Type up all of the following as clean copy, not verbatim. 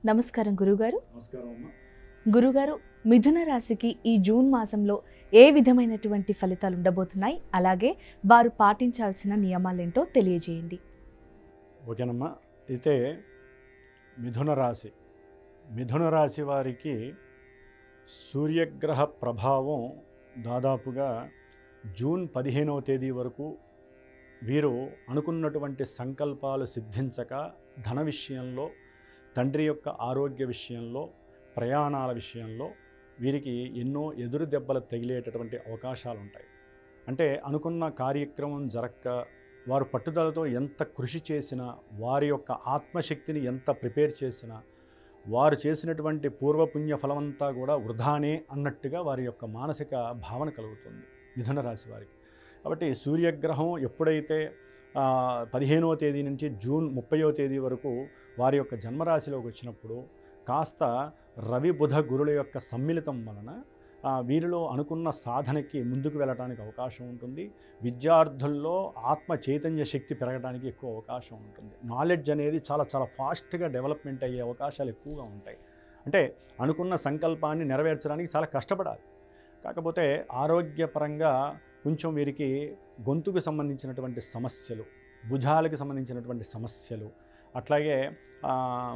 నమస్కారం గురుగారు. నమస్కారం అమ్మ. గురుగారు, మిథున రాశికి ఈ జూన్ మాసంలో ఏ విధమైనటువంటి ఫలితాలు ఉండబోతున్నాయి, అలాగే వారు పాటించాల్సిన నియమాలేంటో తెలియజేయండి. ఓకేనమ్మా. అయితే మిథున రాశి వారికి సూర్యగ్రహ ప్రభావం దాదాపుగా జూన్ 15వ తేదీ వరకు వీరు అనుకున్నటువంటి సంకల్పాలు సిద్ధించక ధన విషయంలో, తండ్రి యొక్క ఆరోగ్య విషయంలో, ప్రయాణాల విషయంలో వీరికి ఎన్నో ఎదురు దెబ్బలు తగిలేటటువంటి అవకాశాలు ఉంటాయి. అంటే అనుకున్న కార్యక్రమం జరక్క వారు పట్టుదలతో ఎంత కృషి చేసినా, వారి యొక్క ఆత్మశక్తిని ఎంత ప్రిపేర్ చేసినా, వారు చేసినటువంటి పూర్వపుణ్య ఫలమంతా కూడా వృధానే అన్నట్టుగా వారి యొక్క మానసిక భావన కలుగుతుంది మిథున రాశి వారికి. కాబట్టి సూర్యగ్రహం ఎప్పుడైతే 15వ తేదీ నుంచి జూన్ 30వ తేదీ వరకు వారి యొక్క జన్మరాశిలోకి వచ్చినప్పుడు కాస్త రవి బుధ గురుల యొక్క సమ్మిళితం వలన వీరిలో అనుకున్న సాధనకి ముందుకు వెళ్ళడానికి అవకాశం ఉంటుంది. విద్యార్థుల్లో ఆత్మ చైతన్య శక్తి పెరగడానికి ఎక్కువ అవకాశం ఉంటుంది. నాలెడ్జ్ అనేది చాలా చాలా ఫాస్ట్గా డెవలప్మెంట్ అయ్యే అవకాశాలు ఎక్కువగా ఉంటాయి. అంటే అనుకున్న సంకల్పాన్ని నెరవేర్చడానికి చాలా కష్టపడాలి. కాకపోతే ఆరోగ్యపరంగా కొంచెం వీరికి గొంతుకు సంబంధించినటువంటి సమస్యలు, భుజాలకు సంబంధించినటువంటి సమస్యలు, అట్లాగే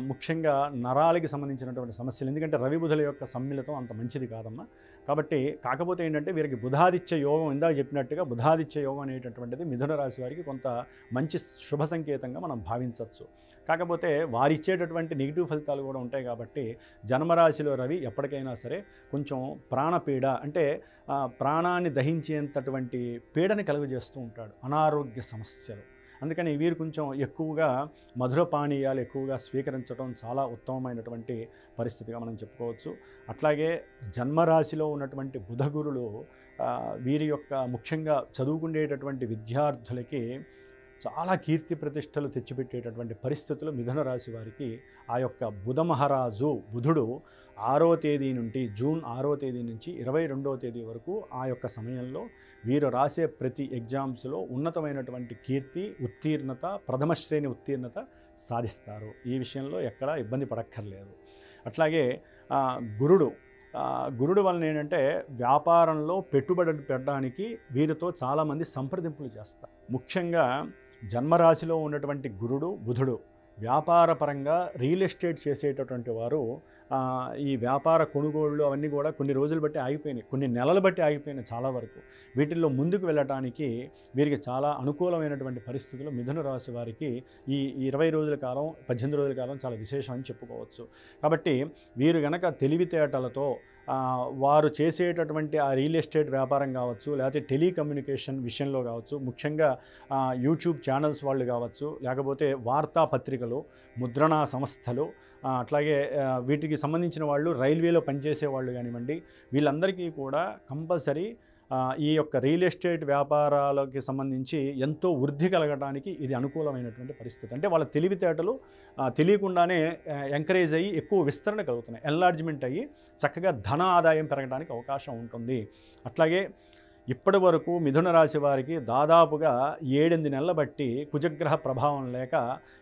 ముఖ్యంగా నరాలకి సంబంధించినటువంటి సమస్యలు. ఎందుకంటే రవి బుధుల యొక్క సమ్మిళితం అంత మంచిది కాదమ్మా. కాబట్టి కాకపోతే ఏంటంటే వీరికి బుధాదిత్య యోగం, ఇందాక చెప్పినట్టుగా బుధాదిత్య యోగం అనేటటువంటిది మిథున రాశి వారికి కొంత మంచి శుభ సంకేతంగా మనం భావించవచ్చు. కాకపోతే వారిచ్చేటటువంటి నెగిటివ్ ఫలితాలు కూడా ఉంటాయి. కాబట్టి జన్మరాశిలో రవి ఎప్పటికైనా సరే కొంచెం ప్రాణపీడ, అంటే ప్రాణాన్ని దహించేంతటువంటి పీడని కలుగజేస్తూ ఉంటాడు, అనారోగ్య సమస్యలు. అందుకని వీరు కొంచెం ఎక్కువగా మధుర పానీయాలు ఎక్కువగా స్వీకరించడం చాలా ఉత్తమమైనటువంటి పరిస్థితిగా మనం చెప్పుకోవచ్చు. అట్లాగే జన్మరాశిలో ఉన్నటువంటి బుధగురులు వీరి యొక్క ముఖ్యంగా చదువుకునేటటువంటి విద్యార్థులకి చాలా కీర్తి ప్రతిష్టలు తెచ్చిపెట్టేటటువంటి పరిస్థితులు మిథున రాశి వారికి ఆ యొక్క బుధ మహారాజు బుధుడు 6వ తేదీ నుండి జూన్ 6వ తేదీ నుంచి 22వ తేదీ వరకు ఆ యొక్క సమయంలో వీరు రాసే ప్రతి ఎగ్జామ్స్లో ఉన్నతమైనటువంటి కీర్తి, ఉత్తీర్ణత, ప్రథమ శ్రేణి ఉత్తీర్ణత సాధిస్తారు. ఈ విషయంలో ఎక్కడా ఇబ్బంది పడక్కర్లేదు. అట్లాగే గురుడు వలన ఏంటంటే వ్యాపారంలో పెట్టుబడి పెట్టడానికి వీరితో చాలామంది సంప్రదింపులు చేస్తారు. ముఖ్యంగా జన్మరాశిలో ఉన్నటువంటి గురుడు బుధుడు వ్యాపారపరంగా రియల్ ఎస్టేట్ చేసేటటువంటి వారు ఈ వ్యాపార కొనుగోళ్ళు అవన్నీ కూడా కొన్ని రోజులు బట్టి ఆగిపోయినాయి, కొన్ని నెలలు బట్టి ఆగిపోయినాయి చాలా వరకు. వీటిల్లో ముందుకు వెళ్ళటానికి వీరికి చాలా అనుకూలమైనటువంటి పరిస్థితులు మిథున రాశి వారికి ఈ 20 రోజుల కాలం, 18 రోజుల కాలం చాలా విశేషం అని చెప్పుకోవచ్చు. కాబట్టి వీరు గనక తెలివితేటలతో వారు చేసేటటువంటి ఆ రియల్ ఎస్టేట్ వ్యాపారం కావచ్చు, లేకపోతే టెలికమ్యూనికేషన్ విషయంలో కావచ్చు, ముఖ్యంగా యూట్యూబ్ ఛానల్స్ వాళ్ళు కావచ్చు, లేకపోతే వార్తాపత్రికలు, ముద్రణా సంస్థలు, అట్లాగే వీటికి సంబంధించిన వాళ్ళు రైల్వేలో పనిచేసే వాళ్ళు కానివ్వండి, వీళ్ళందరికీ కూడా కంపల్సరీ ఈ యొక్క రియల్ ఎస్టేట్ వ్యాపారాలకి సంబంధించి ఎంతో వృద్ధి కలగడానికి ఇది అనుకూలమైనటువంటి పరిస్థితి. అంటే వాళ్ళ తెలివితేటలు తెలియకుండానే ఎంకరేజ్ అయ్యి ఎక్కువ విస్తరణ కలుగుతున్నాయి, ఎన్లార్జ్మెంట్ అయ్యి చక్కగా ధన ఆదాయం పెరగడానికి అవకాశం ఉంటుంది. అట్లాగే ఇప్పటి వరకు మిథున రాశి వారికి దాదాపుగా 7-8 నెలల బట్టి కుజగ్రహ ప్రభావం లేక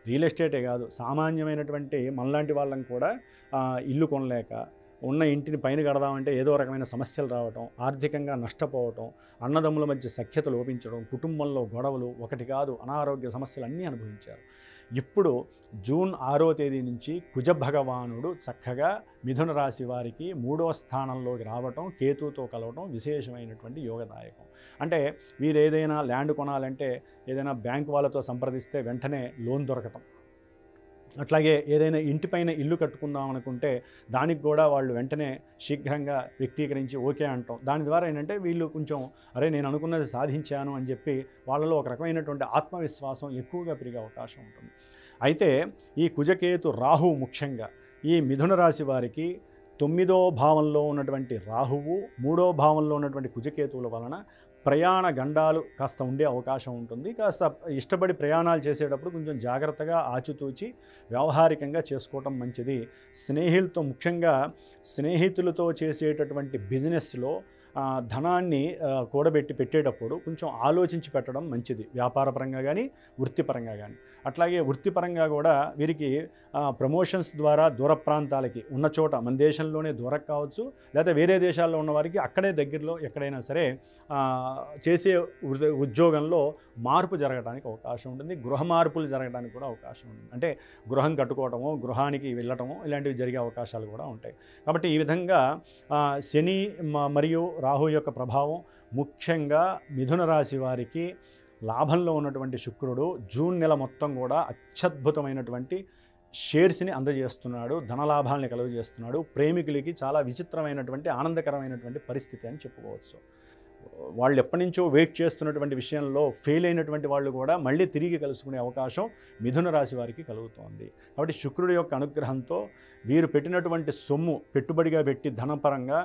రియల్ ఎస్టేటే కాదు, సామాన్యమైనటువంటి మనలాంటి వాళ్ళని కూడా ఇల్లు కొనలేక, ఉన్న ఇంటిని పైన కడదామంటే ఏదో రకమైన సమస్యలు రావటం, ఆర్థికంగా నష్టపోవటం, అన్నదమ్ముల మధ్య సఖ్యత లోపించడం, కుటుంబంలో గొడవలు, ఒకటి కాదు అనారోగ్య సమస్యలు అన్నీ అనుభవించారు. ఇప్పుడు జూన్ 6వ తేదీ నుంచి కుజ భగవానుడు చక్కగా మిథున రాశి వారికి 3వ స్థానంలోకి రావటం, కేతుతో కలవటం విశేషమైనటువంటి యోగదాయకం. అంటే వీరు ఏదైనా ల్యాండ్ కొనాలంటే ఏదైనా బ్యాంక్ వాళ్ళతో సంప్రదిస్తే వెంటనే లోన్ దొరకటం, అట్లాగే ఏదైనా ఇంటిపైన ఇల్లు కట్టుకుందాం అనుకుంటే దానికి కూడా వాళ్ళు వెంటనే శీఘ్రంగా వ్యక్తీకరించి ఓకే అంటాం. దాని ద్వారా ఏంటంటే వీళ్ళు కొంచెం అరే నేను అనుకున్నది సాధించాను అని చెప్పి వాళ్ళలో ఒక రకమైనటువంటి ఆత్మవిశ్వాసం ఎక్కువగా పెరిగే అవకాశం ఉంటుంది. అయితే ఈ కుజకేతు రాహు ముఖ్యంగా ఈ మిథున రాశి వారికి 9వ భావంలో ఉన్నటువంటి రాహువు, 3వ భావంలో ఉన్నటువంటి కుజకేతువుల వలన ప్రయాణ గండాలు కాస్త ఉండే అవకాశం ఉంటుంది. కాస్త ఇష్టపడి ప్రయాణాలు చేసేటప్పుడు కొంచెం జాగ్రత్తగా ఆచితూచి వ్యవహారికంగా చేసుకోవటం మంచిది. ముఖ్యంగా స్నేహితులతో చేసేటటువంటి బిజినెస్లో ధనాన్ని కూడబెట్టి పెట్టేటప్పుడు కొంచెం ఆలోచించి పెట్టడం మంచిది, వ్యాపారపరంగా కానీ వృత్తిపరంగా కానీ. అట్లాగే వృత్తిపరంగా కూడా వీరికి ప్రమోషన్స్ ద్వారా దూర ప్రాంతాలకి ఉన్న చోట మన దేశంలోనే దూరం కావచ్చు, లేదా వేరే దేశాల్లో ఉన్న వారికి అక్కడే దగ్గరలో ఎక్కడైనా సరే చేసే ఉద్యోగంలో మార్పు జరగడానికి అవకాశం ఉంటుంది. గృహ మార్పులు జరగడానికి కూడా అవకాశం ఉంటుంది. అంటే గృహం కట్టుకోవటము, గృహానికి వెళ్ళటము ఇలాంటివి జరిగే అవకాశాలు కూడా ఉంటాయి. కాబట్టి ఈ విధంగా శని మరియు రాహు యొక్క ప్రభావం ముఖ్యంగా మిథున రాశి వారికి లాభంలో ఉన్నటువంటి శుక్రుడు జూన్ నెల మొత్తం కూడా అత్యద్భుతమైనటువంటి షేర్స్ని అందజేస్తున్నాడు, ధనలాభాలని కలుగజేస్తున్నాడు. ప్రేమికులకి చాలా విచిత్రమైనటువంటి ఆనందకరమైనటువంటి పరిస్థితి అని చెప్పుకోవచ్చు. వాళ్ళు ఎప్పటి నుంచో వెయిట్ చేస్తున్నటువంటి విషయంలో ఫెయిల్ అయినటువంటి వాళ్ళు కూడా మళ్ళీ తిరిగి కలుసుకునే అవకాశం మిథున రాశి వారికి కలుగుతోంది. కాబట్టి శుక్రుడి యొక్క అనుగ్రహంతో వీరు పెట్టినటువంటి సొమ్ము పెట్టుబడిగా పెట్టి ధనపరంగా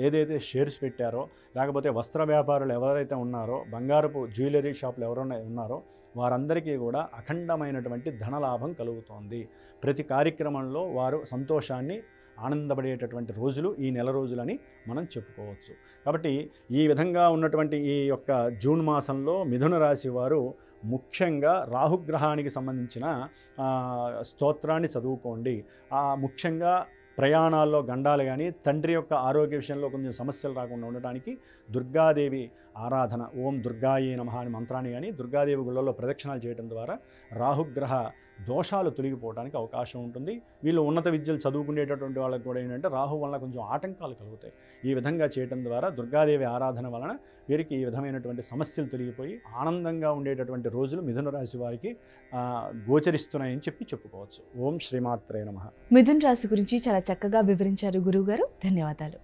ఏదైతే షేర్స్ పెట్టారో, లేకపోతే వస్త్ర వ్యాపారులు ఎవరైతే ఉన్నారో, బంగారపు జ్యువెలరీ షాపులు ఎవరైనా ఉన్నారో వారందరికీ కూడా అఖండమైనటువంటి ధనలాభం కలుగుతోంది. ప్రతి కార్యక్రమంలో వారు సంతోషాన్ని ఆనందపడేటటువంటి రోజులు ఈ నెల రోజులని మనం చెప్పుకోవచ్చు. కాబట్టి ఈ విధంగా ఉన్నటువంటి ఈ యొక్క జూన్ మాసంలో మిథున రాశి వారు ముఖ్యంగా రాహుగ్రహానికి సంబంధించిన స్తోత్రాన్ని చదువుకోండి. ముఖ్యంగా ప్రయాణాల్లో గండాలు కానీ, తండ్రి యొక్క ఆరోగ్య విషయంలో కొంచెం సమస్యలు రాకుండా ఉండటానికి దుర్గాదేవి ఆరాధన, ఓం దుర్గాయే నమః అనే మంత్రాన్ని కానీ దుర్గాదేవి గుళ్ళల్లో ప్రదక్షిణాలు చేయడం ద్వారా రాహుగ్రహ దోషాలు తొలగిపోవడానికి అవకాశం ఉంటుంది. వీళ్ళు ఉన్నత విద్యలు చదువుకునేటటువంటి వాళ్ళకి కూడా ఏంటంటే రాహు వలన కొంచెం ఆటంకాలు కలుగుతాయి. ఈ విధంగా చేయడం ద్వారా దుర్గాదేవి ఆరాధన వలన వీరికి ఈ విధమైనటువంటి సమస్యలు తొలగిపోయి ఆనందంగా ఉండేటటువంటి రోజులు మిథున రాశి వారికి గోచరిస్తున్నాయని చెప్పుకోవచ్చు. ఓం శ్రీమాత్రే నమః. మిథున రాశి గురించి చాలా చక్కగా వివరించారు గురువుగారు. ధన్యవాదాలు.